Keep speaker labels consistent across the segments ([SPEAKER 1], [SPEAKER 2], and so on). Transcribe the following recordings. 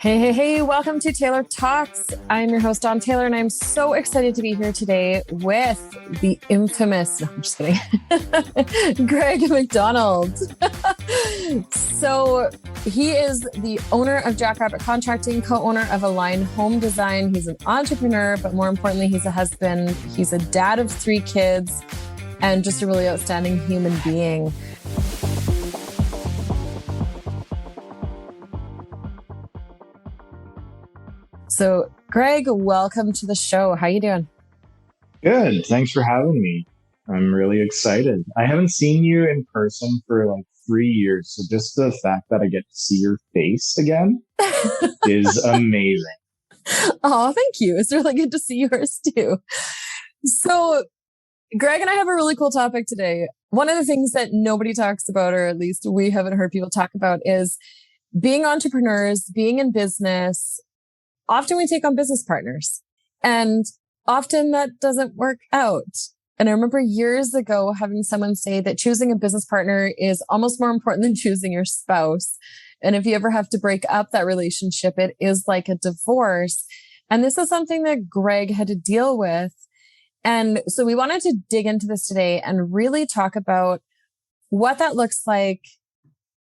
[SPEAKER 1] Hey, welcome to Taylor Talks. I'm your host, Dawn Taylor, and I'm so excited to be here today with the infamous, no, I'm just kidding, Greg MacDonald. So he is the owner of Jackrabbit Contracting, co-owner of Align Home Design. He's an entrepreneur, but more importantly, he's a husband. He's a dad of 3 kids and just a really outstanding human being. So, Greg, welcome to the show. How you doing?
[SPEAKER 2] Good. Thanks for having me. I'm really excited. I haven't seen you in person for like 3 years. So just the fact that I get to see your face again is amazing.
[SPEAKER 1] Oh, thank you. It's really good to see yours too. So, Greg and I have a really cool topic today. One of the things that nobody talks about, or at least we haven't heard people talk about, is being entrepreneurs, being in business. Often we take on business partners, and often that doesn't work out. And I remember years ago having someone say that choosing a business partner is almost more important than choosing your spouse. And if you ever have to break up that relationship, it is like a divorce. And this is something that Greg had to deal with. And so we wanted to dig into this today and really talk about what that looks like,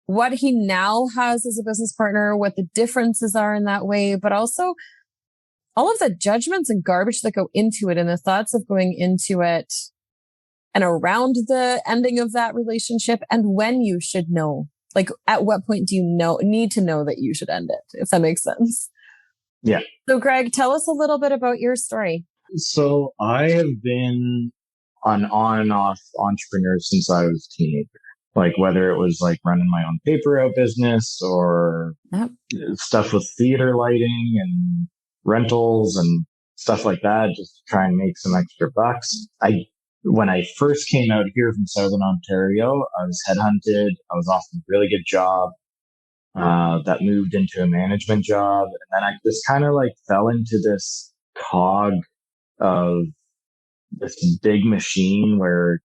[SPEAKER 1] what he now has as a business partner, what the differences are in that way, but also all of the judgments and garbage that go into it and the thoughts of going into it and around the ending of that relationship and when you should know. Like, at what point do you need to know that you should end it, if that makes sense?
[SPEAKER 2] Yeah.
[SPEAKER 1] So, Greg, tell us a little bit about your story.
[SPEAKER 2] So I have been an on and off entrepreneur since I was a teenager. Like whether it was like running my own paper out business or stuff with theater lighting and rentals and stuff like that, just to try and make some extra bucks. When I first came out here from Southern Ontario, I was headhunted. I was offered a really good job that moved into a management job. And then I just kind of like fell into this cog of this big machine where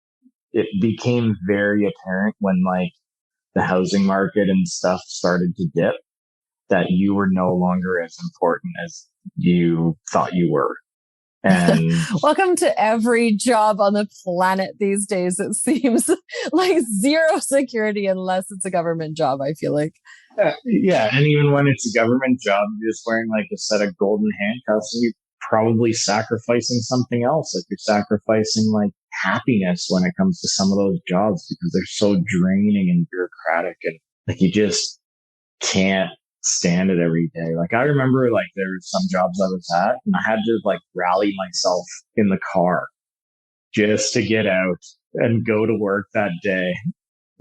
[SPEAKER 2] it became very apparent when like the housing market and stuff started to dip that you were no longer as important as you thought you were. And
[SPEAKER 1] welcome to every job on the planet these days. It seems like zero security unless it's a government job, I feel like.
[SPEAKER 2] Yeah. And even when it's a government job, you're just wearing like a set of golden handcuffs and you're probably sacrificing something else. Like you're sacrificing like happiness when it comes to some of those jobs because they're so draining and bureaucratic and like you just can't stand it every day. Like I remember like there were some jobs I was at and I had to like rally myself in the car just to get out and go to work that day.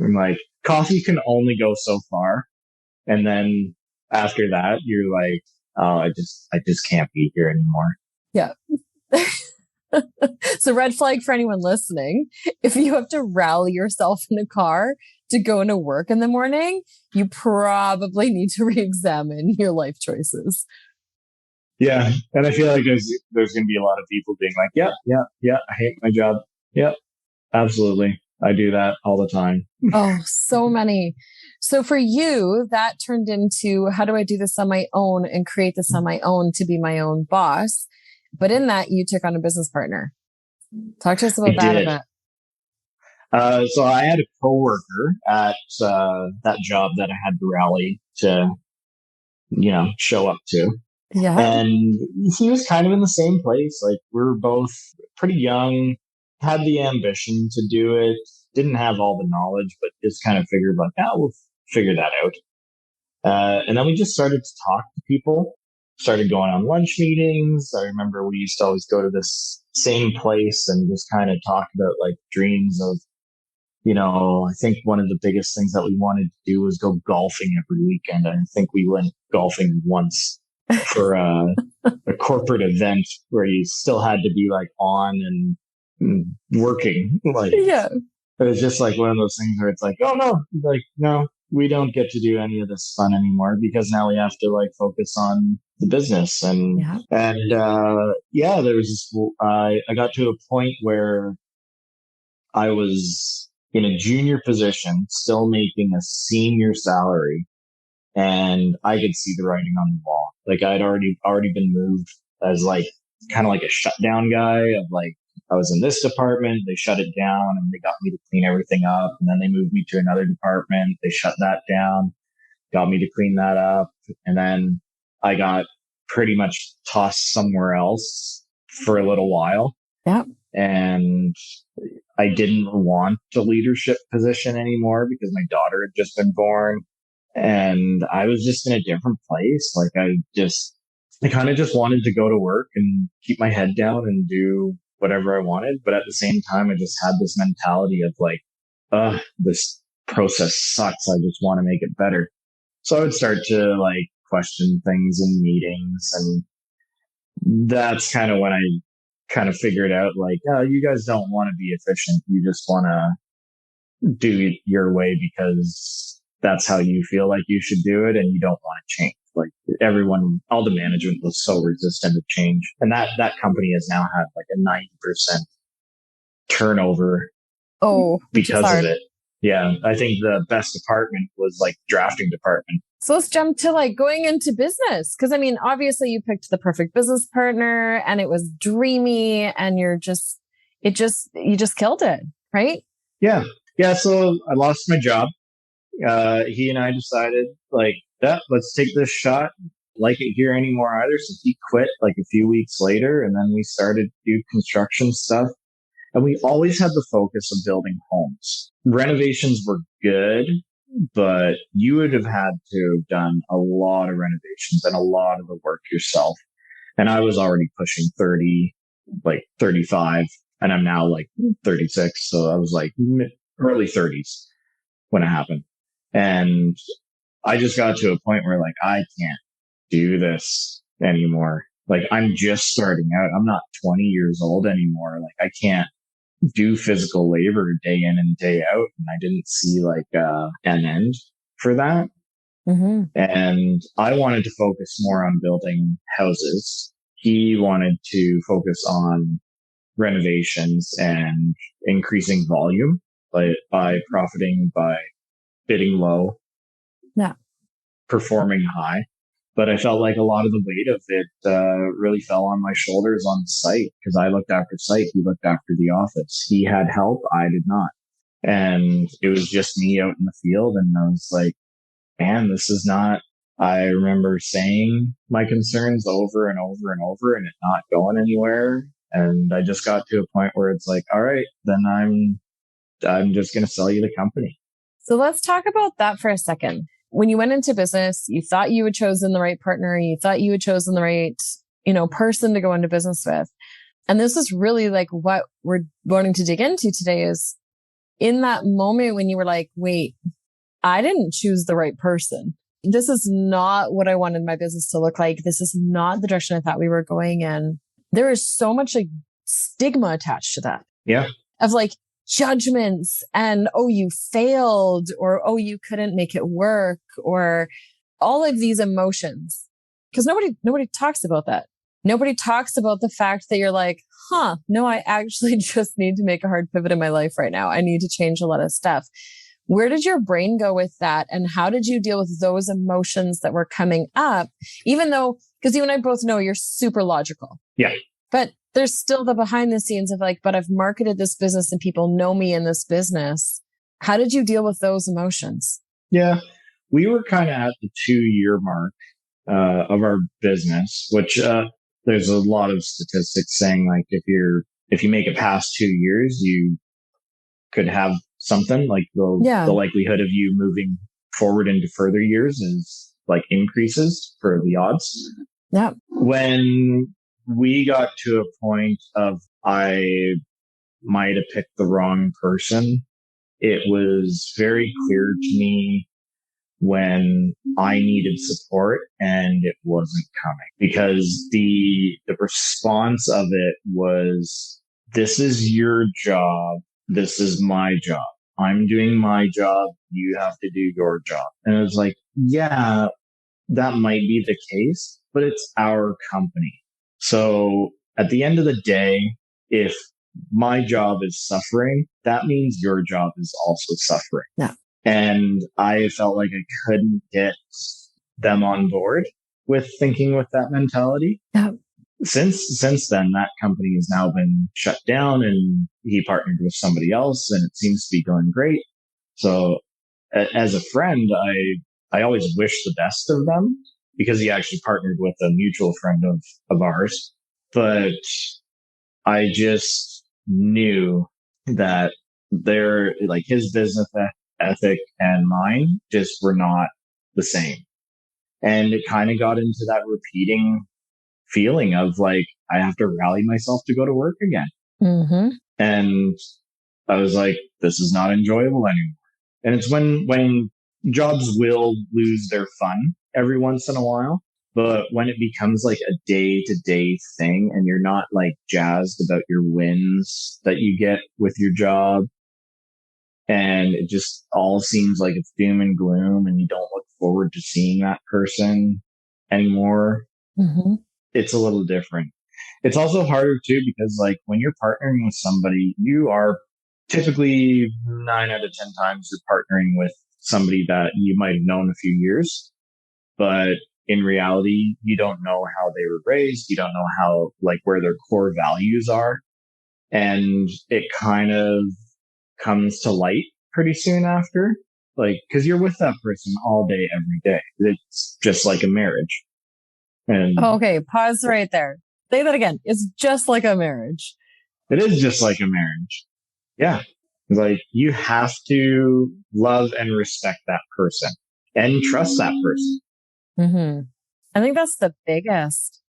[SPEAKER 2] And like coffee can only go so far. And then after that, you're like, oh, I just can't be here anymore.
[SPEAKER 1] Yeah. So red flag for anyone listening. If you have to rally yourself in a car to go into work in the morning, you probably need to re-examine your life choices.
[SPEAKER 2] Yeah. And I feel like there's going to be a lot of people being like, yeah, I hate my job. Yep, absolutely. I do that all the time.
[SPEAKER 1] Oh, so many. So for you, that turned into, how do I do this on my own and create this on my own to be my own boss? But in that, you took on a business partner. Talk to us about that a bit.
[SPEAKER 2] So I had a coworker at that job that I had to rally to, show up to.
[SPEAKER 1] Yeah.
[SPEAKER 2] And he was kind of in the same place. Like we were both pretty young, had the ambition to do it, didn't have all the knowledge, but just kind of figured like, we'll figure that out. And then we just started to talk to people, started going on lunch meetings. I remember we used to always go to this same place and just kind of talk about like dreams of, I think one of the biggest things that we wanted to do was go golfing every weekend. I think we went golfing once for a corporate event where you still had to be like on and working. Like,
[SPEAKER 1] yeah.
[SPEAKER 2] It was just like one of those things where it's like, oh no, like, no, we don't get to do any of this fun anymore because now we have to like focus on the business. And, there was this, I got to a point where I was in a junior position, still making a senior salary and I could see the writing on the wall. Like I'd already been moved as like kind of like a shutdown guy of like, I was in this department, they shut it down and they got me to clean everything up. And then they moved me to another department. They shut that down, got me to clean that up. And then I got pretty much tossed somewhere else for a little while.
[SPEAKER 1] Yeah.
[SPEAKER 2] And I didn't want a leadership position anymore because my daughter had just been born and I was just in a different place. Like I kind of just wanted to go to work and keep my head down and do whatever I wanted. But at the same time, I just had this mentality of like, this process sucks. I just want to make it better. So I would start to like question things in meetings. And that's kind of when I kind of figured out like, oh, you guys don't want to be efficient. You just want to do it your way because that's how you feel like you should do it. And you don't want to change. Like all the management was so resistant to change. And that company has now had like a 90% turnover. Because of it. Yeah. I think the best department was like drafting department.
[SPEAKER 1] So let's jump to like going into business. Cause I mean, obviously you picked the perfect business partner and it was dreamy and you just killed it, right?
[SPEAKER 2] Yeah. Yeah. So I lost my job. He and I decided like, let's take this shot. Like it here anymore either. So he quit like a few weeks later and then we started to do construction stuff. And we always had the focus of building homes. Renovations were good, but you would have had to have done a lot of renovations and a lot of the work yourself. And I was already pushing 30, like 35, and I'm now like 36. So I was like early 30s when it happened. And I just got to a point where like, I can't do this anymore. Like I'm just starting out. I'm not 20 years old anymore. Like I can't do physical labor day in and day out. And I didn't see like an end for that.
[SPEAKER 1] Mm-hmm.
[SPEAKER 2] And I wanted to focus more on building houses. He wanted to focus on renovations and increasing volume by profiting by bidding low, performing high. But I felt like a lot of the weight of it really fell on my shoulders on site because I looked after site. He looked after the office. He had help. I did not. And it was just me out in the field. And I was like, man, this is not, I remember saying my concerns over and over and over and it not going anywhere. And I just got to a point where it's like, all right, then I'm just going to sell you the company.
[SPEAKER 1] So let's talk about that for a second. When you went into business, you thought you had chosen the right partner. You thought you had chosen the right, person to go into business with. And this is really like what we're wanting to dig into today is in that moment when you were like, wait, I didn't choose the right person. This is not what I wanted my business to look like. This is not the direction I thought we were going in. There is so much like stigma attached to that.
[SPEAKER 2] Yeah.
[SPEAKER 1] Of like, judgments and, oh, you failed or, oh, you couldn't make it work or all of these emotions. Because nobody talks about that. Nobody talks about the fact that you're like, no, I actually just need to make a hard pivot in my life right now. I need to change a lot of stuff. Where did your brain go with that? And how did you deal with those emotions that were coming up? Even though, because you and I both know you're super logical.
[SPEAKER 2] Yeah.
[SPEAKER 1] But there's still the behind the scenes of like, but I've marketed this business and people know me in this business. How did you deal with those emotions?
[SPEAKER 2] Yeah, we were kind of at the 2-year mark of our business, which there's a lot of statistics saying like if you make it past 2 years, you could have something like the likelihood of you moving forward into further years is like increases for the odds.
[SPEAKER 1] Yeah.
[SPEAKER 2] When we got to a point of I might have picked the wrong person, it was very clear to me when I needed support and it wasn't coming because the response of it was, this is your job. This is my job. I'm doing my job. You have to do your job. And it was like, yeah, that might be the case, but it's our company. So at the end of the day, if my job is suffering, that means your job is also suffering.
[SPEAKER 1] Yeah.
[SPEAKER 2] And I felt like I couldn't get them on board with thinking with that mentality.
[SPEAKER 1] Yeah.
[SPEAKER 2] Since then, that company has now been shut down and he partnered with somebody else and it seems to be going great. So as a friend, I always wish the best of them because he actually partnered with a mutual friend of ours. But I just knew that their, like his business ethic and mine just were not the same. And it kind of got into that repeating feeling of like, I have to rally myself to go to work again.
[SPEAKER 1] Mm-hmm.
[SPEAKER 2] And I was like, this is not enjoyable anymore. And it's when jobs will lose their fun every once in a while. But when it becomes like a day to day thing and you're not like jazzed about your wins that you get with your job, and it just all seems like it's doom and gloom and you don't look forward to seeing that person anymore,
[SPEAKER 1] Mm-hmm.
[SPEAKER 2] it's a little different. It's also harder too because like when you're partnering with somebody, you are typically 9 out of 10 times you're partnering with somebody that you might have known a few years, but in reality, you don't know how they were raised. You don't know how, like, where their core values are. And it kind of comes to light pretty soon after, like, cause you're with that person all day, every day. It's just like a marriage. And
[SPEAKER 1] Okay. Pause right there. Say that again. It's just like a marriage.
[SPEAKER 2] it is just like a marriage. Yeah. Like you have to love and respect that person and trust that person.
[SPEAKER 1] Mm-hmm. I think that's the biggest.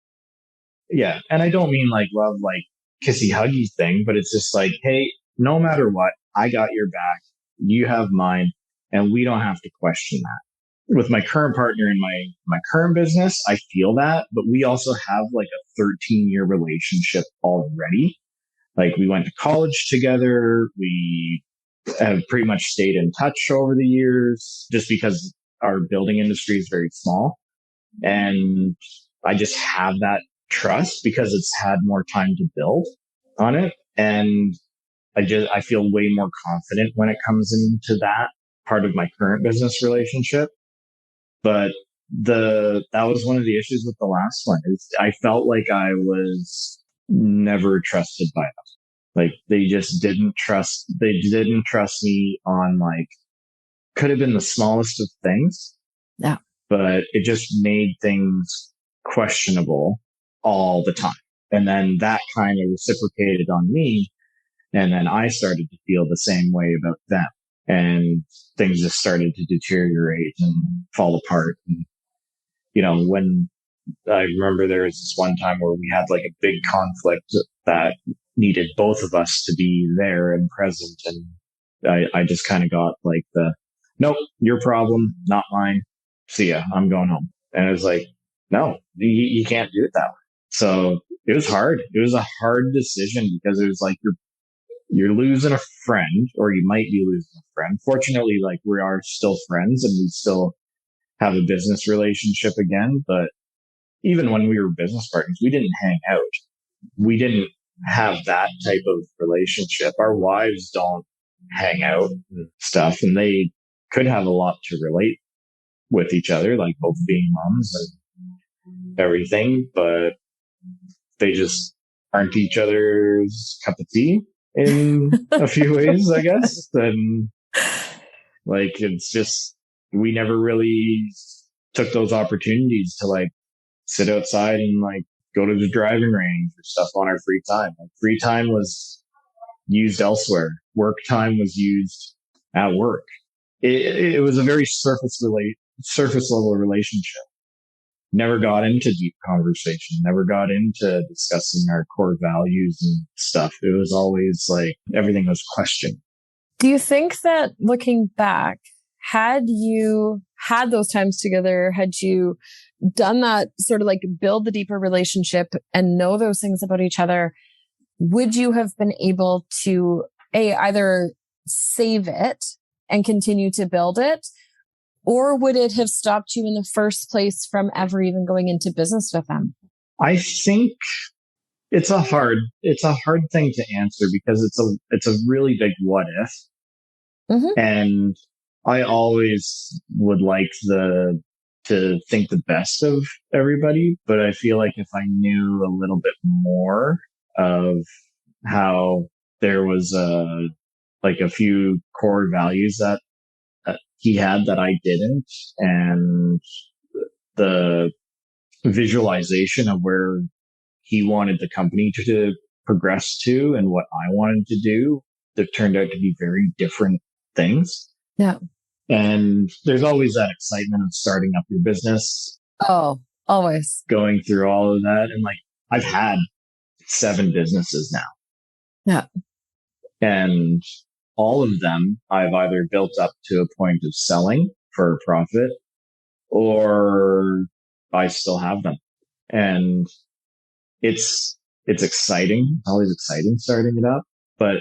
[SPEAKER 2] Yeah. And I don't mean like love, like kissy huggy thing, but it's just like, hey, no matter what, I got your back. You have mine and we don't have to question that. With my current partner in my current business, I feel that, but we also have like a 13-year relationship already. Like we went to college together. We have pretty much stayed in touch over the years just because our building industry is very small. And I just have that trust because it's had more time to build on it. And I feel way more confident when it comes into that part of my current business relationship. But that was one of the issues with the last one is I felt like I was never trusted by them. Like they didn't trust me on like, could have been the smallest of things.
[SPEAKER 1] Yeah.
[SPEAKER 2] But it just made things questionable all the time. And then that kind of reciprocated on me. And then I started to feel the same way about them. And things just started to deteriorate and fall apart. And, you know, when I remember there was this one time where we had like a big conflict that needed both of us to be there and present. And I just kind of got like nope, your problem, not mine. See ya. I'm going home. And it was like, no, you can't do it that way. So it was hard. It was a hard decision because it was like, you're losing a friend or you might be losing a friend. Fortunately, like we are still friends and we still have a business relationship again. But even when we were business partners, we didn't hang out. We didn't have that type of relationship. Our wives don't hang out and stuff, and they could have a lot to relate with each other, like both being moms and everything, but they just aren't each other's cup of tea in a few ways, I guess. And like, it's just, we never really took those opportunities to like sit outside and like go to the driving range or stuff on our free time. Like free time was used elsewhere. Work time was used at work. It was a very surface level relationship. Never got into deep conversation, never got into discussing our core values and stuff. It was always like everything was questioned.
[SPEAKER 1] Do you think that looking back, had you had those times together, had you done that sort of like build the deeper relationship and know those things about each other, would you have been able to either save it and continue to build it? Or would it have stopped you in the first place from ever even going into business with them?
[SPEAKER 2] I think it's a hard thing to answer because it's a really big what if. Mm-hmm. And I always would like to to think the best of everybody. But I feel like if I knew a little bit more of how there was a few core values that he had that I didn't, and the visualization of where he wanted the company to progress to and what I wanted to do, that turned out to be very different things.
[SPEAKER 1] Yeah.
[SPEAKER 2] And there's always that excitement of starting up your business.
[SPEAKER 1] Oh, always.
[SPEAKER 2] Going through all of that. And like, I've had 7 businesses now.
[SPEAKER 1] Yeah.
[SPEAKER 2] And all of them I've either built up to a point of selling for a profit, or I still have them. And it's exciting. It's always exciting starting it up. But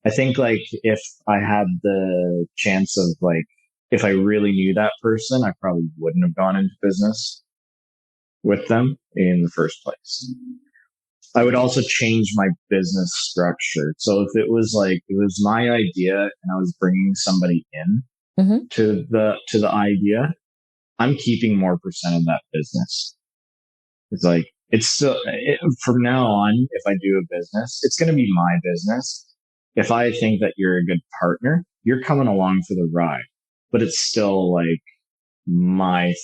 [SPEAKER 2] I think like if I had the chance of like, if I really knew that person, I probably wouldn't have gone into business with them in the first place. I would also change my business structure. So if it was my idea and I was bringing somebody in to the idea, I'm keeping more percent of that business. It's like, from now on, if I do a business, it's going to be my business. If I think that you're a good partner, you're coming along for the ride, but it's still like my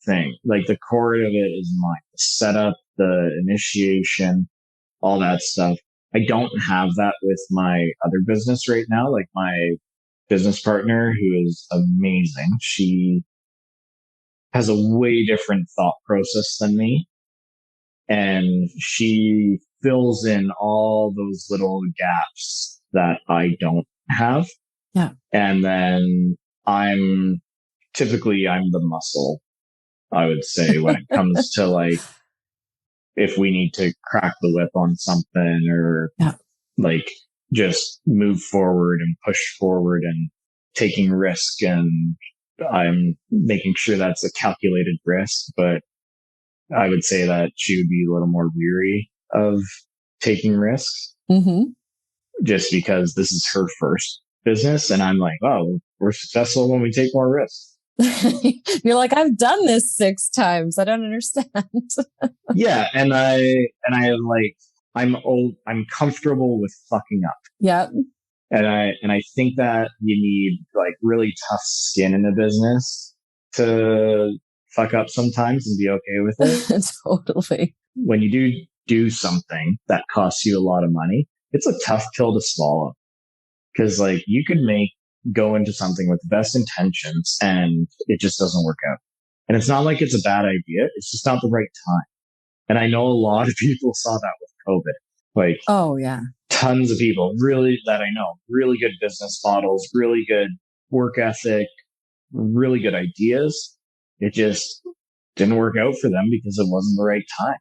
[SPEAKER 2] thing. Like the core of it is mine. The setup, the initiation, all that stuff. I don't have that with my other business right now. Like my business partner, who is amazing. She has a way different thought process than me. And she fills in all those little gaps that I don't have.
[SPEAKER 1] Yeah.
[SPEAKER 2] And then I'm the muscle, I would say, when it comes to like, if we need to crack the whip on something or like just move forward and push forward and taking risk. And I'm making sure that's a calculated risk, but I would say that she would be a little more weary of taking risks just because this is her first business. And I'm like, oh, we're successful when we take more risks.
[SPEAKER 1] You're like, I've done this 6 times. I don't understand.
[SPEAKER 2] Yeah. And I'm comfortable with fucking up.
[SPEAKER 1] Yeah.
[SPEAKER 2] And I think that you need like really tough skin in a business to fuck up sometimes and be okay with it.
[SPEAKER 1] Totally.
[SPEAKER 2] When you do something that costs you a lot of money, it's a tough pill to swallow. Cause like you could go into something with the best intentions and it just doesn't work out. And it's not like it's a bad idea. It's just not the right time. And I know a lot of people saw that with COVID. Like,
[SPEAKER 1] oh yeah,
[SPEAKER 2] tons of people really that I know, really good business models, really good work ethic, really good ideas. It just didn't work out for them because it wasn't the right time.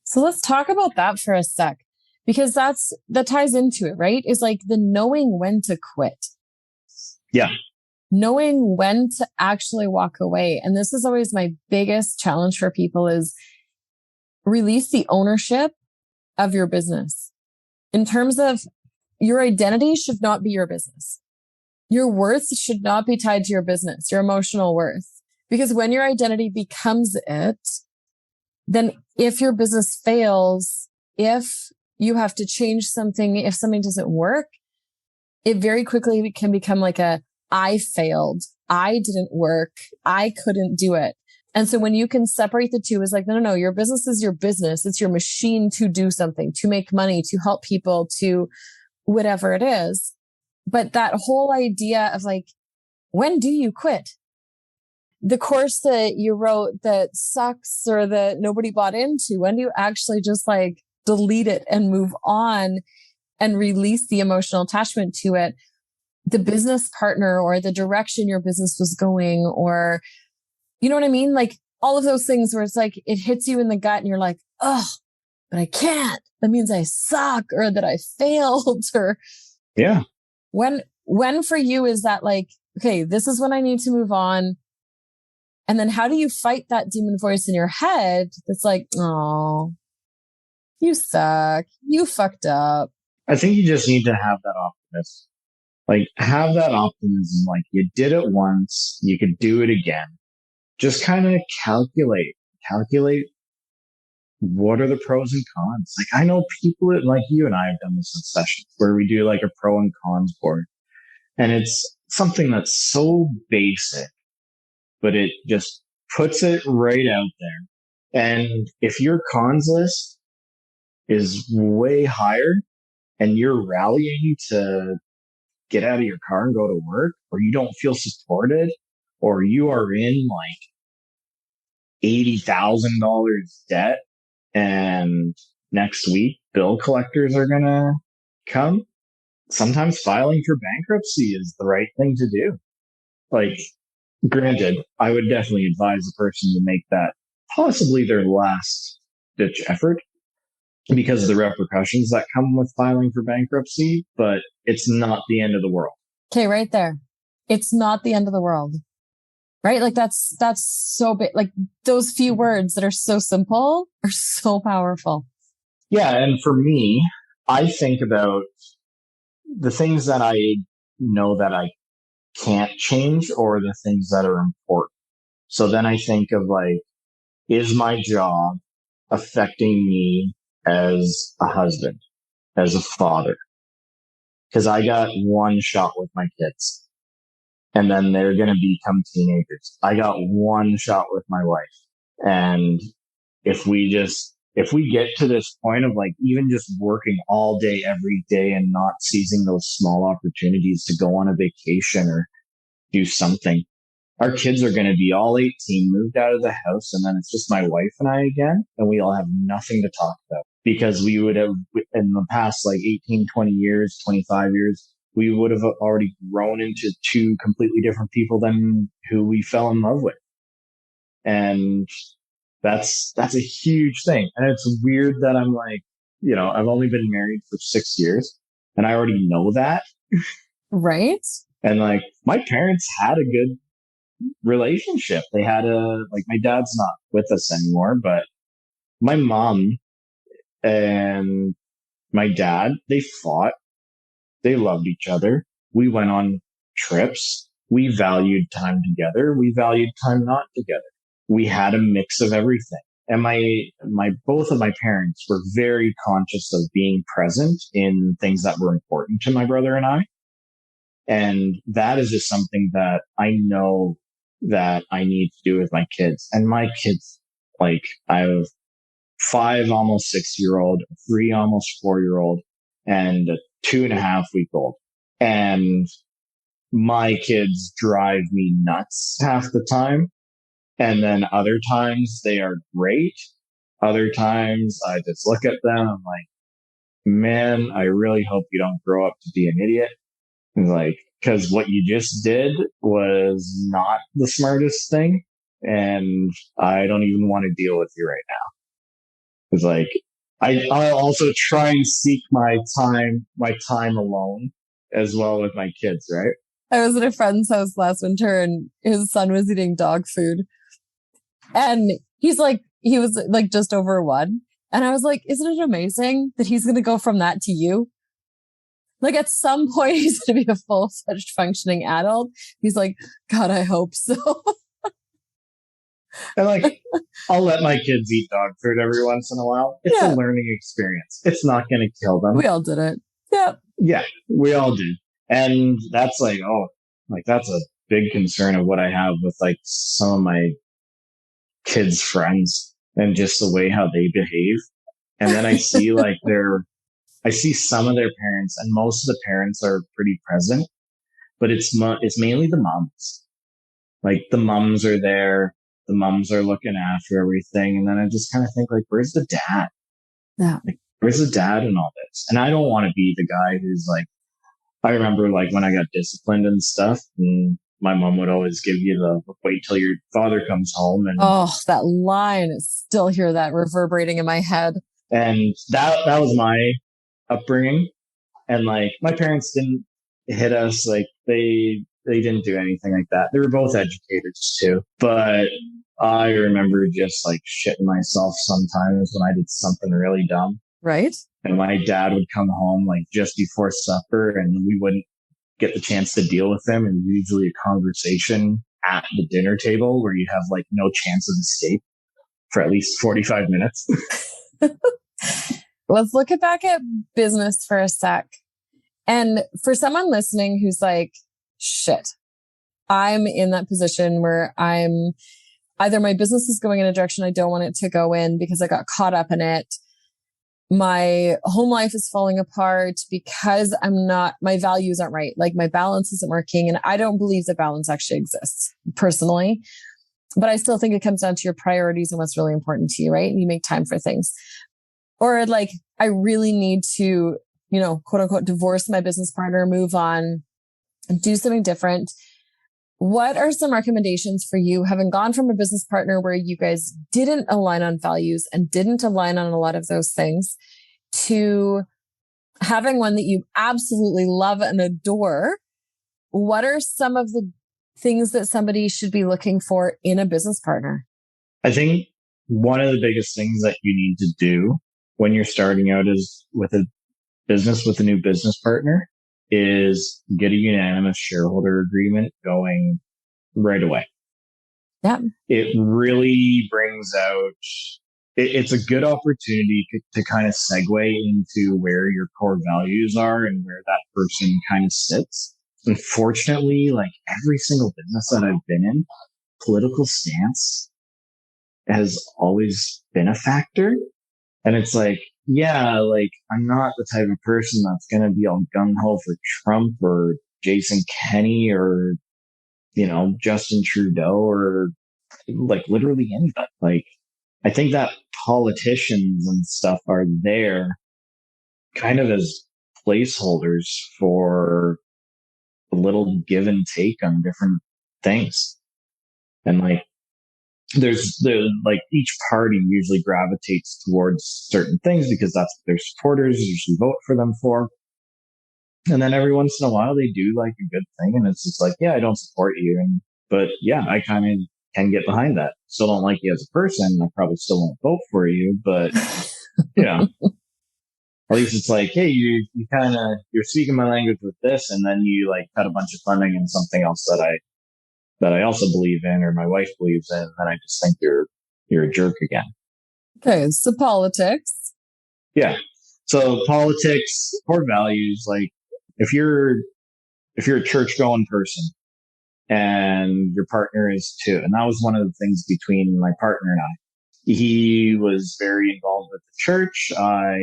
[SPEAKER 1] So let's talk about that for a sec, because that ties into it, right? Is like the knowing when to quit.
[SPEAKER 2] Yeah.
[SPEAKER 1] Knowing when to actually walk away. And this is always my biggest challenge for people is release the ownership of your business. In terms of your identity should not be your business. Your worth should not be tied to your business, your emotional worth. Because when your identity becomes it, then if your business fails, if you have to change something, if something doesn't work, it very quickly can become like I failed. I didn't work. I couldn't do it. And so when you can separate the two, it's like, no, your business is your business. It's your machine to do something, to make money, to help people, to whatever it is. But that whole idea of like, when do you quit? The course that you wrote that sucks or that nobody bought into, when do you actually just like delete it and move on and release the emotional attachment to it? The business partner or the direction your business was going, or, you know what I mean? Like all of those things where it's like, it hits you in the gut and you're like, oh, but I can't. That means I suck or that I failed or.
[SPEAKER 2] Yeah.
[SPEAKER 1] When for you is that like, okay, this is when I need to move on. And then how do you fight that demon voice in your head that's like, oh, you suck. You fucked up.
[SPEAKER 2] I think you just need to have that optimism. Like have that optimism. Like you did it once, you could do it again. just kind of calculate what are the pros and cons. Like I know people that, like you and I have done this in sessions where we do like a pro and cons board, and it's something that's so basic, but it just puts it right out there. And if your cons list is way higher and you're rallying to get out of your car and go to work, or you don't feel supported, or you are in like $80,000 debt and next week bill collectors are going to come, sometimes filing for bankruptcy is the right thing to do. Like, granted, I would definitely advise a person to make that possibly their last ditch effort because of the repercussions that come with filing for bankruptcy, but it's not the end of the world.
[SPEAKER 1] Okay, right there. It's not the end of the world. Right? Like that's so big. Like those few words that are so simple are so powerful.
[SPEAKER 2] Yeah. And for me, I think about the things that I know that I can't change or the things that are important. So then I think of like, is my job affecting me as a husband, as a father? Because I got one shot with my kids. And then they're going to become teenagers. I got one shot with my wife. And if we get to this point of like even just working all day, every day and not seizing those small opportunities to go on a vacation or do something, our kids are going to be all 18, moved out of the house. And then it's just my wife and I again. And we all have nothing to talk about because we would have in the past like 18, 20 years, 25 years, we would have already grown into two completely different people than who we fell in love with. And that's a huge thing. And it's weird that I'm like, I've only been married for 6 years and I already know that.
[SPEAKER 1] Right.
[SPEAKER 2] And like my parents had a good relationship. They had my dad's not with us anymore, but my mom and my dad, they fought. They loved each other. We went on trips. We valued time together. We valued time not together. We had a mix of everything. And both of my parents were very conscious of being present in things that were important to my brother and I. And that is just something that I know that I need to do with my kids. And my kids, like I have 5 almost 6-year-old, 3 almost 4-year-old, and a 2.5-week-old. And my kids drive me nuts half the time. And then other times they are great. Other times I just look at them. I'm like, man, I really hope you don't grow up to be an idiot. And like, cause what you just did was not the smartest thing. And I don't even want to deal with you right now. It's like, I'll also try and seek my time alone as well with my kids, right?
[SPEAKER 1] I was at a friend's house last winter and his son was eating dog food. And he was like just over 1. And I was like, isn't it amazing that he's going to go from that to you? Like at some point he's going to be a full-fledged functioning adult. He's like, God, I hope so.
[SPEAKER 2] And like, I'll let my kids eat dog food every once in a while. It's a learning experience. It's not going to kill them.
[SPEAKER 1] We all did it. Yeah.
[SPEAKER 2] Yeah, we all did. And that's like, that's a big concern of what I have with like some of my kids' friends and just the way how they behave. And then I see I see some of their parents, and most of the parents are pretty present, but it's mainly the moms. Like the moms are there. The moms are looking after everything. And then I just kind of think like, where's the dad?
[SPEAKER 1] Yeah.
[SPEAKER 2] Like, where's the dad in all this? And I don't want to be the guy who's like, I remember like when I got disciplined and stuff, and my mom would always give you the wait till your father comes home. And
[SPEAKER 1] that line, I still hear that reverberating in my head.
[SPEAKER 2] And that was my upbringing. And like my parents didn't hit us. Like they didn't do anything like that. They were both educators too. But I remember just like shitting myself sometimes when I did something really dumb.
[SPEAKER 1] Right.
[SPEAKER 2] And my dad would come home like just before supper and we wouldn't get the chance to deal with him. And usually a conversation at the dinner table where you have like no chance of escape for at least 45 minutes.
[SPEAKER 1] Let's look back at business for a sec. And for someone listening who's like, shit, I'm in that position where I'm either my business is going in a direction I don't want it to go in because I got caught up in it. My home life is falling apart because my values aren't right. Like my balance isn't working. And I don't believe that balance actually exists personally, but I still think it comes down to your priorities and what's really important to you, right? And you make time for things. Or like, I really need to, quote unquote, divorce my business partner, move on and do something different. What are some recommendations for you, having gone from a business partner where you guys didn't align on values and didn't align on a lot of those things, to having one that you absolutely love and adore? What are some of the things that somebody should be looking for in a business partner?
[SPEAKER 2] I think one of the biggest things that you need to do when you're starting out is with a business with a new business partner is get a unanimous shareholder agreement going right away.
[SPEAKER 1] Yeah.
[SPEAKER 2] It really brings out, it's a good opportunity to kind of segue into where your core values are and where that person kind of sits. Unfortunately, like every single business that I've been in, political stance has always been a factor. And it's like, yeah, like I'm not the type of person that's going to be all gung-ho for Trump or Jason Kenney or, Justin Trudeau or like literally anybody. Like I think that politicians and stuff are there kind of as placeholders for a little give and take on different things. And like, each party usually gravitates towards certain things because that's what their supporters usually vote for them for. And then every once in a while they do like a good thing and it's just like, yeah, I don't support you. But yeah, I kind of can get behind that. Still don't like you as a person. I probably still won't vote for you, but at least it's like, hey, you're speaking my language with this. And then you like cut a bunch of funding in something else that I also believe in or my wife believes in, and I just think you're a jerk again.
[SPEAKER 1] Okay, so politics.
[SPEAKER 2] Yeah. So politics, core values, like if you're a church going person and your partner is too, and that was one of the things between my partner and I. He was very involved with the church. I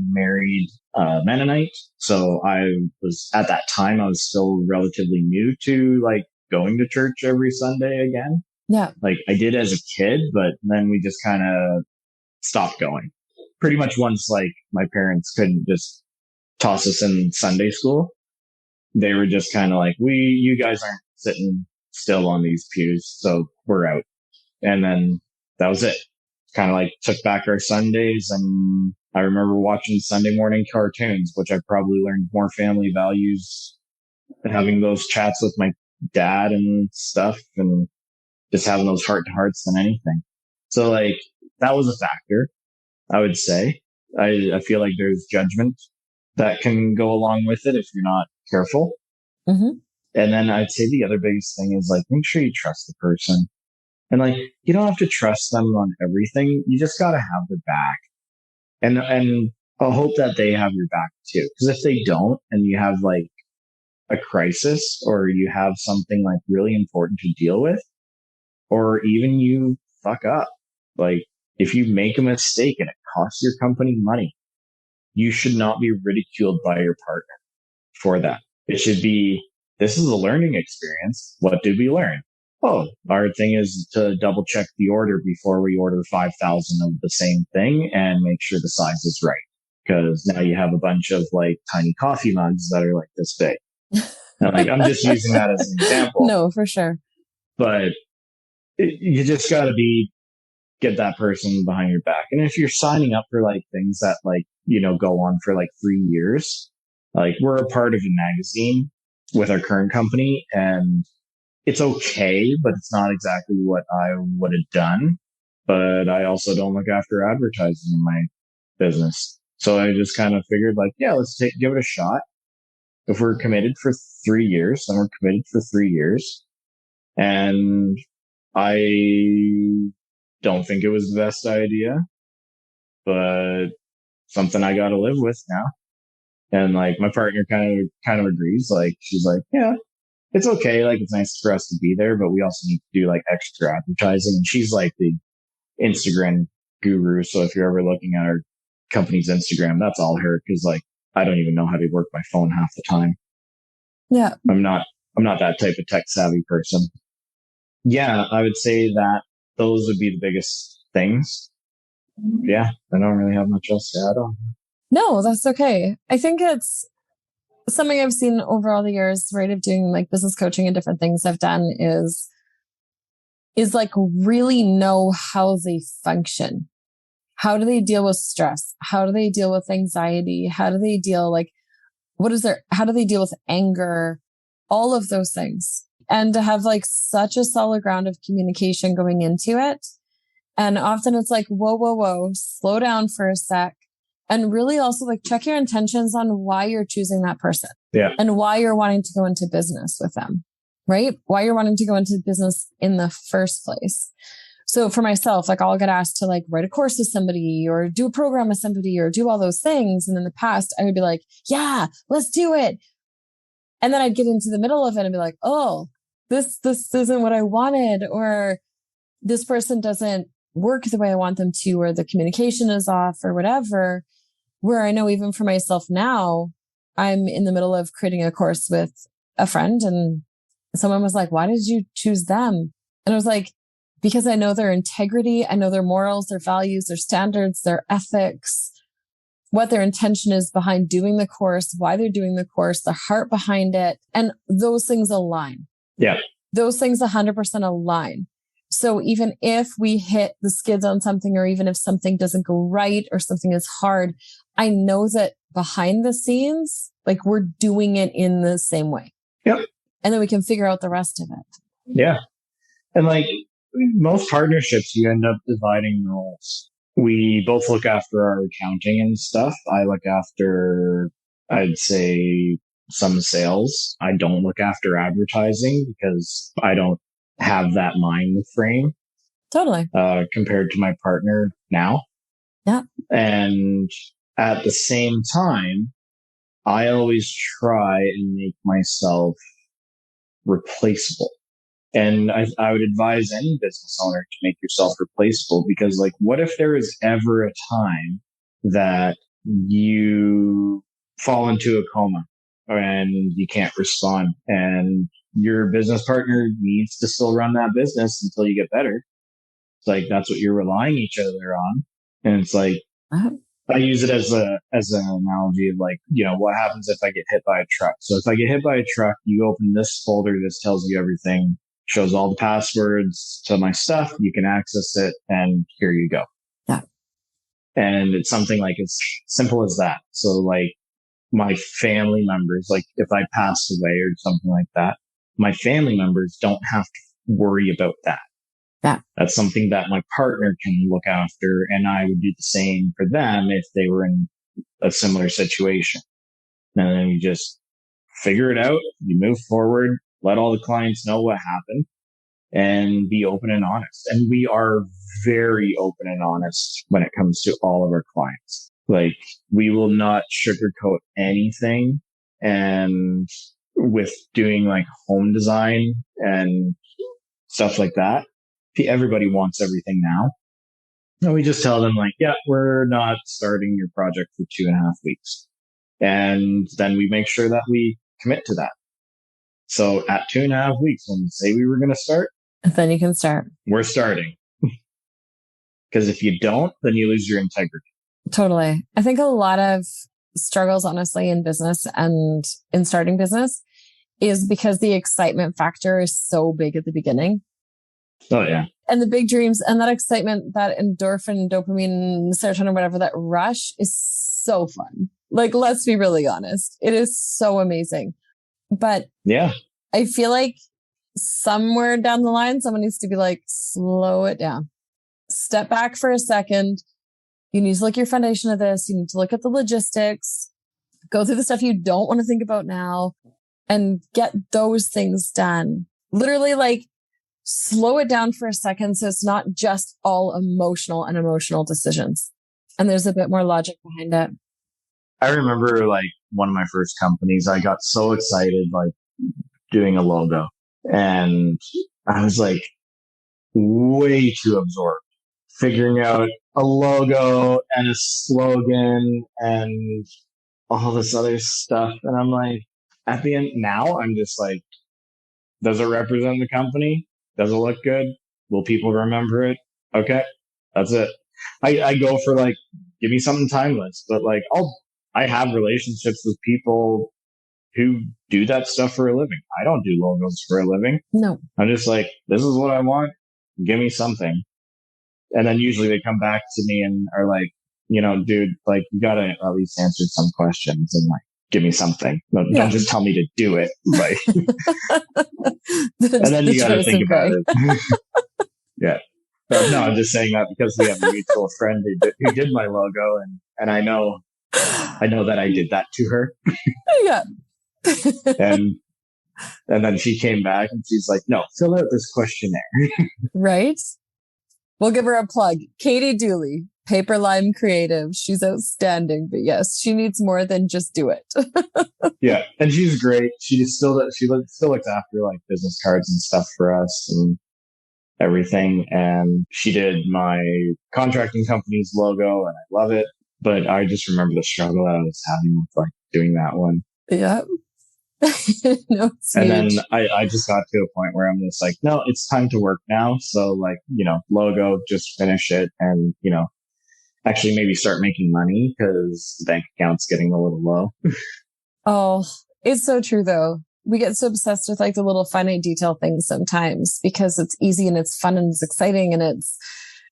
[SPEAKER 2] married a Mennonite. So I was, at that time, I was still relatively new to like going to church every Sunday again.
[SPEAKER 1] Yeah.
[SPEAKER 2] Like I did as a kid, but then we just kind of stopped going. Pretty much once like my parents couldn't just toss us in Sunday school. They were just kind of like, you guys aren't sitting still on these pews, so we're out. And then that was it. Kind of like took back our Sundays, and I remember watching Sunday morning cartoons, which I probably learned more family values and having those chats with my dad and stuff and just having those heart to hearts than anything. So like that was a factor, I would say. I feel like there's judgment that can go along with it if you're not careful.
[SPEAKER 1] Mm-hmm.
[SPEAKER 2] And then I'd say the other biggest thing is like, make sure you trust the person. And like, you don't have to trust them on everything. You just got to have their back. And I'll hope that they have your back too. Because if they don't, and you have like a crisis or you have something like really important to deal with, or even you fuck up, like if you make a mistake and it costs your company money, you should not be ridiculed by your partner for that. It should be, this is a learning experience. What did we learn? Oh, our thing is to double check the order before we order 5,000 of the same thing and make sure the size is right. Because now you have a bunch of like tiny coffee mugs that are like this big. And like, I'm just using that as an example.
[SPEAKER 1] No, for sure.
[SPEAKER 2] But you just got to get that person behind your back. And if you're signing up for like things that like, go on for like 3 years, like we're a part of a magazine with our current company, and it's okay, but it's not exactly what I would have done. But I also don't look after advertising in my business. So I just kind of figured like, yeah, let's give it a shot. If we're committed for 3 years, then we're committed for 3 years. And I don't think it was the best idea, but something I got to live with now. And like my partner kind of agrees. Like she's like, yeah, it's okay. Like it's nice for us to be there, but we also need to do like extra advertising. And she's like the Instagram guru. So if you're ever looking at our company's Instagram, that's all her. Cause like I don't even know how to work my phone half the time.
[SPEAKER 1] Yeah.
[SPEAKER 2] I'm not that type of tech savvy person. Yeah, I would say that those would be the biggest things. Yeah, I don't really have much else to add on.
[SPEAKER 1] No, that's okay. I think it's something I've seen over all the years, right, of doing like business coaching and different things I've done is like really know how they function. How do they deal with stress? How do they deal with anxiety? How do they deal how do they deal with anger? All of those things. And to have like such a solid ground of communication going into it. And often it's like, whoa, slow down for a sec. And really also like check your intentions on why you're choosing that person.
[SPEAKER 2] Yeah.
[SPEAKER 1] And why you're wanting to go into business with them, right? Why you're wanting to go into business in the first place. So for myself, like I'll get asked to like write a course with somebody or do a program with somebody or do all those things. And in the past, I would be like, yeah, let's do it. And then I'd get into the middle of it and be like, oh, this isn't what I wanted, or this person doesn't work the way I want them to, or the communication is off or whatever. Where I know even for myself now, I'm in the middle of creating a course with a friend and someone was like, why did you choose them? And I was like, because I know their integrity. I know their morals, their values, their standards, their ethics, what their intention is behind doing the course, why they're doing the course, the heart behind it. And those things align.
[SPEAKER 2] Yeah.
[SPEAKER 1] Those things 100% align. So even if we hit the skids on something, or even if something doesn't go right or something is hard, I know that behind the scenes, like we're doing it in the same way.
[SPEAKER 2] Yep.
[SPEAKER 1] And then we can figure out the rest of it.
[SPEAKER 2] Yeah. And like most partnerships, you end up dividing roles. We both look after our accounting and stuff. I look after, I'd say, some sales. I don't look after advertising because I don't have that mind frame.
[SPEAKER 1] Totally.
[SPEAKER 2] Compared to my partner now.
[SPEAKER 1] Yeah.
[SPEAKER 2] And at the same time, I always try and make myself replaceable. And I would advise any business owner to make yourself replaceable, because like, what if there is ever a time that you fall into a coma and you can't respond and your business partner needs to still run that business until you get better? It's like, that's what you're relying each other on. And it's like, I use it as an analogy of like, you know, what happens if I get hit by a truck? So if I get hit by a truck, you open this folder, this tells you everything, shows all the passwords to my stuff. You can access it and here you go.
[SPEAKER 1] Yeah.
[SPEAKER 2] And it's something like as simple as that. So like my family members, like if I pass away or something like that, my family members don't have to worry about that.
[SPEAKER 1] Yeah.
[SPEAKER 2] That's something that my partner can look after, and I would do the same for them if they were in a similar situation. And then you just figure it out, you move forward, let all the clients know what happened, and be open and honest. And we are very open and honest when it comes to all of our clients. Like, we will not sugarcoat anything. And with doing like home design and stuff like that, everybody wants everything now. And we just tell them like, yeah, we're not starting your project for 2.5 weeks. And then we make sure that we commit to that. So at 2.5 weeks, when we say we were going to start,
[SPEAKER 1] then you can start.
[SPEAKER 2] We're starting. Because if you don't, then you lose your integrity.
[SPEAKER 1] Totally. I think a lot of struggles, honestly, in business and in starting business is because the excitement factor is so big at the beginning.
[SPEAKER 2] Oh, yeah.
[SPEAKER 1] And the big dreams and that excitement, that endorphin, dopamine, serotonin, whatever, that rush is so fun. Like, let's be really honest. It is so amazing. But
[SPEAKER 2] yeah,
[SPEAKER 1] I feel like somewhere down the line, someone needs to be like, slow it down. Step back for a second. You need to look at your foundation of this. You need to look at the logistics, go through the stuff you don't want to think about now, and get those things done. Literally, like, slow it down for a second so it's not just all emotional decisions. And there's a bit more logic behind it.
[SPEAKER 2] I remember like one of my first companies, I got so excited, like doing a logo, and I was like way too absorbed figuring out a logo and a slogan and all this other stuff. And I'm like, at the end now, I'm just like, does it represent the company? Does it look good? Will people remember it? Okay. That's it. I go for like, give me something timeless, but like, I have relationships with people who do that stuff for a living. I don't do logos for a living.
[SPEAKER 1] No.
[SPEAKER 2] I'm just like, this is what I want. Give me something. And then usually they come back to me and are like, you know, dude, like you got to at least answer some questions and like, give me something. Don't just tell me to do it. Like, and then you got to think about it. Yeah. But no, I'm just saying that because we have a mutual friend who did my logo, and I know that I did that to her.
[SPEAKER 1] Yeah.
[SPEAKER 2] and then she came back and she's like, no, fill out this questionnaire.
[SPEAKER 1] Right. We'll give her a plug. Katie Dooley, Paper Lime Creative. She's outstanding, but yes, she needs more than just do it.
[SPEAKER 2] Yeah. And she's great. She still looks after like business cards and stuff for us and everything. And she did my contracting company's logo and I love it. But I just remember the struggle that I was having with like doing that one.
[SPEAKER 1] Yeah. No,
[SPEAKER 2] and then I just got to a point where I'm just like, no, it's time to work now. So like, you know, logo, just finish it and, you know, actually maybe start making money because the bank account's getting a little low.
[SPEAKER 1] Oh, it's so true though. We get so obsessed with like the little finite detail things sometimes because it's easy and it's fun and it's exciting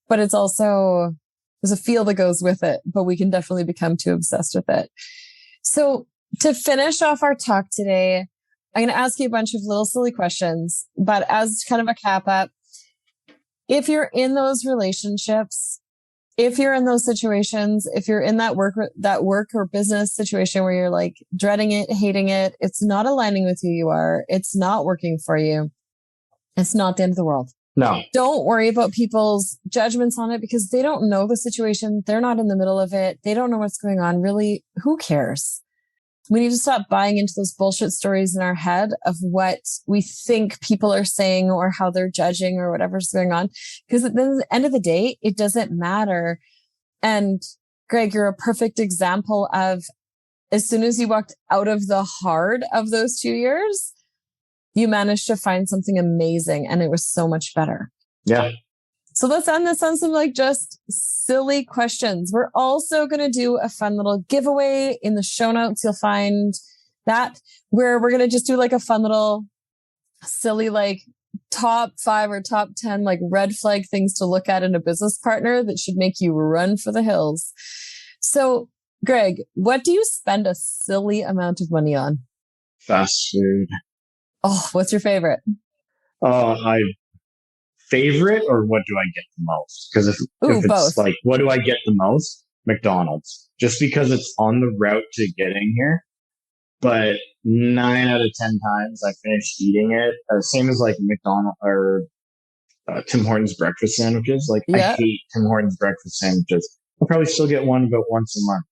[SPEAKER 1] but it's also, there's a feel that goes with it, but we can definitely become too obsessed with it. So to finish off our talk today, I'm going to ask you a bunch of little silly questions, but as kind of a cap up, if you're in those relationships, if you're in those situations, if you're in that work or business situation where you're like dreading it, hating it, it's not aligning with who you are, it's not working for you, it's not the end of the world.
[SPEAKER 2] No.
[SPEAKER 1] Don't worry about people's judgments on it because they don't know the situation. They're not in the middle of it. They don't know what's going on. Really, who cares? We need to stop buying into those bullshit stories in our head of what we think people are saying or how they're judging or whatever's going on. Because at the end of the day, it doesn't matter. And Greg, you're a perfect example of as soon as you walked out of the hard of those 2 years, you managed to find something amazing and it was so much better.
[SPEAKER 2] Yeah.
[SPEAKER 1] So let's end this on some like just silly questions. We're also going to do a fun little giveaway in the show notes. You'll find that where we're going to just do like a fun little silly, like top 5 or top 10, like red flag things to look at in a business partner that should make you run for the hills. So Greg, what do you spend a silly amount of money on?
[SPEAKER 2] Fast food.
[SPEAKER 1] Oh, what's your favorite?
[SPEAKER 2] Favorite or what do I get the most? Because if it's both. Like, what do I get the most? McDonald's. Just because it's on the route to getting here. But 9 out of 10 times I finish eating it. Same as like McDonald's or Tim Hortons breakfast sandwiches. Like I hate Tim Hortons breakfast sandwiches. I'll probably still get one about once a month.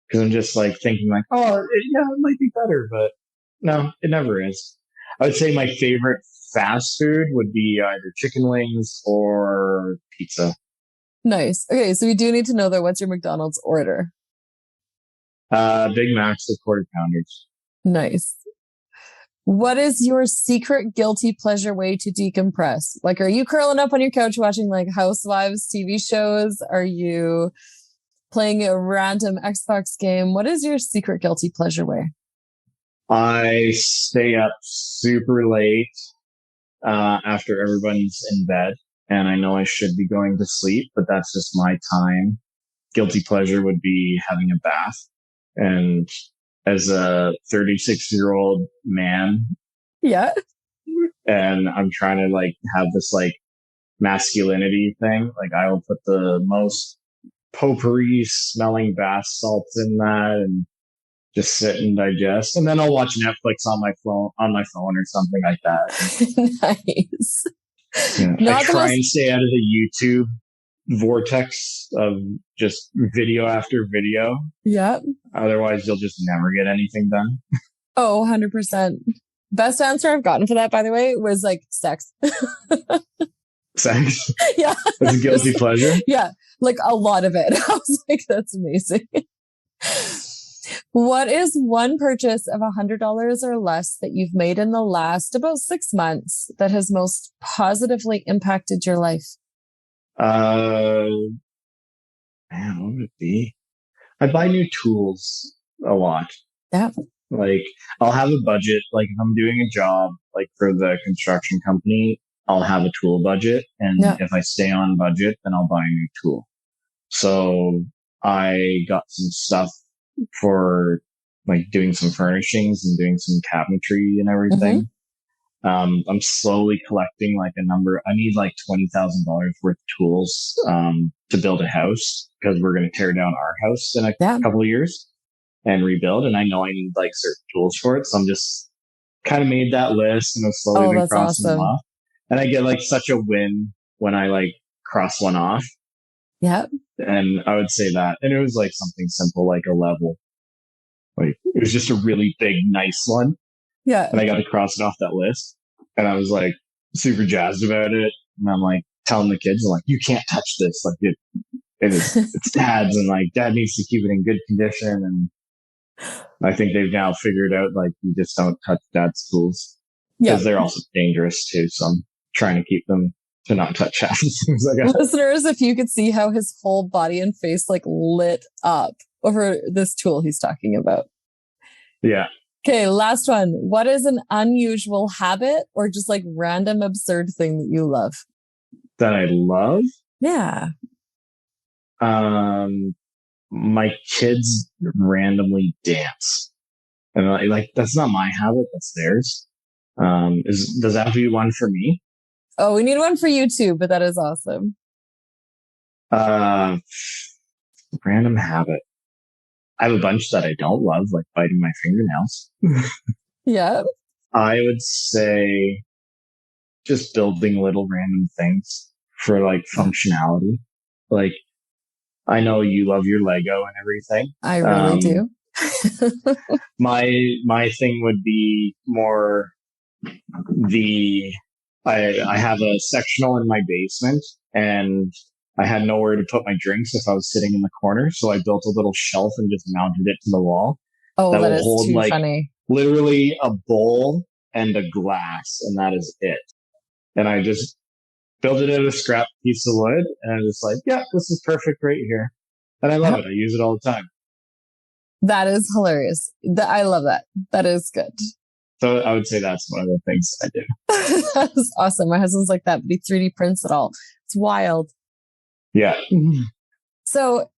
[SPEAKER 2] Because I'm just like thinking like, it might be better. But no, it never is. I would say my favorite fast food would be either chicken wings or pizza.
[SPEAKER 1] Nice. Okay, so we do need to know though, what's your McDonald's order?
[SPEAKER 2] Big Macs with quarter pounders.
[SPEAKER 1] Nice. What is your secret guilty pleasure way to decompress? Like, are you curling up on your couch watching like Housewives TV shows? Are you playing a random Xbox game? What is your secret guilty pleasure way?
[SPEAKER 2] I stay up super late after everybody's in bed, and I know I should be going to sleep, but that's just my time. Guilty pleasure would be having a bath. And as a 36-year-old man, and I'm trying to like have this like masculinity thing, like I will put the most potpourri smelling bath salts in that and just sit and digest, and then I'll watch Netflix on my phone or something like that.
[SPEAKER 1] Nice.
[SPEAKER 2] Yeah.
[SPEAKER 1] Not
[SPEAKER 2] I try and stay out of the YouTube vortex of just video after video.
[SPEAKER 1] Yep.
[SPEAKER 2] Otherwise, you'll just never get anything done.
[SPEAKER 1] Oh, 100%. Best answer I've gotten for that, by the way, was like sex.
[SPEAKER 2] Sex?
[SPEAKER 1] Yeah.
[SPEAKER 2] It's a guilty pleasure?
[SPEAKER 1] Yeah. Like a lot of it. I was like, that's amazing. What is one purchase of $100 or less that you've made in the last about 6 months that has most positively impacted your life?
[SPEAKER 2] Man, what would it be? I buy new tools a lot.
[SPEAKER 1] Yeah.
[SPEAKER 2] Like, I'll have a budget. Like, if I'm doing a job, like for the construction company, I'll have a tool budget. And if I stay on budget, then I'll buy a new tool. So I got some stuff for like doing some furnishings and doing some cabinetry and everything. I'm slowly collecting like a number. I need like $20,000 worth of tools, to build a house because we're going to tear down our house in a couple of years and rebuild. And I know I need like certain tools for it. So I'm just kind of made that list and I've slowly been crossing them off. And I get like such a win when I like cross one off.
[SPEAKER 1] Yeah.
[SPEAKER 2] And I would say that. And it was like something simple, like a level. Like it was just a really big, nice one.
[SPEAKER 1] Yeah.
[SPEAKER 2] And I got to cross it off that list. And I was like super jazzed about it. And I'm like telling the kids, I'm like, you can't touch this. Like it's dad's and like dad needs to keep it in good condition. And I think they've now figured out like you just don't touch dad's tools. Because they're also dangerous too. So I'm trying to keep them to not touch half the things I got.
[SPEAKER 1] Listeners, if you could see how his whole body and face like lit up over this tool he's talking about.
[SPEAKER 2] Yeah.
[SPEAKER 1] Okay, last one. What is an unusual habit or just like random absurd thing that you love?
[SPEAKER 2] That I love?
[SPEAKER 1] Yeah.
[SPEAKER 2] My kids randomly dance. And like that's not my habit, that's theirs. Does that have to be one for me?
[SPEAKER 1] Oh, we need one for you too, but that is awesome.
[SPEAKER 2] Random habit. I have a bunch that I don't love, like biting my fingernails.
[SPEAKER 1] Yeah.
[SPEAKER 2] I would say just building little random things for like functionality. Like, I know you love your Lego and everything.
[SPEAKER 1] I really do.
[SPEAKER 2] My thing would be more I have a sectional in my basement and I had nowhere to put my drinks if I was sitting in the corner. So I built a little shelf and just mounted it to the wall.
[SPEAKER 1] Oh, that is hold, too like, funny.
[SPEAKER 2] Literally a bowl and a glass, and that is it. And I just built it out of a scrap piece of wood, and I'm just like, yeah, this is perfect right here. And I love it. I use it all the time.
[SPEAKER 1] That is hilarious. I love that. That is good.
[SPEAKER 2] So I would say that's one of the things I do.
[SPEAKER 1] That's awesome. My husband's like that, but he 3D prints it all. It's wild.
[SPEAKER 2] Yeah.
[SPEAKER 1] So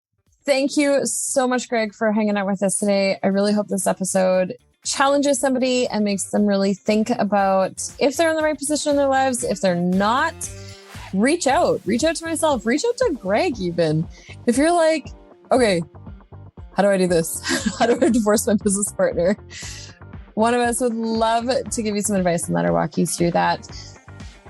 [SPEAKER 1] thank you so much, Greg, for hanging out with us today. I really hope this episode challenges somebody and makes them really think about if they're in the right position in their lives. If they're not, reach out to myself, reach out to Greg even. If you're like, okay, how do I do this? How do I divorce my business partner? One of us would love to give you some advice on that or walk you through that.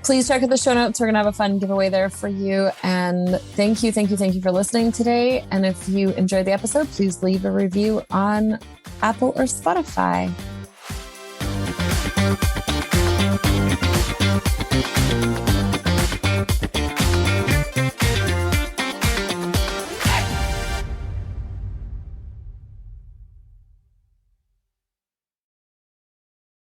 [SPEAKER 1] Please check out the show notes. We're going to have a fun giveaway there for you. And thank you for listening today. And if you enjoyed the episode, please leave a review on Apple or Spotify.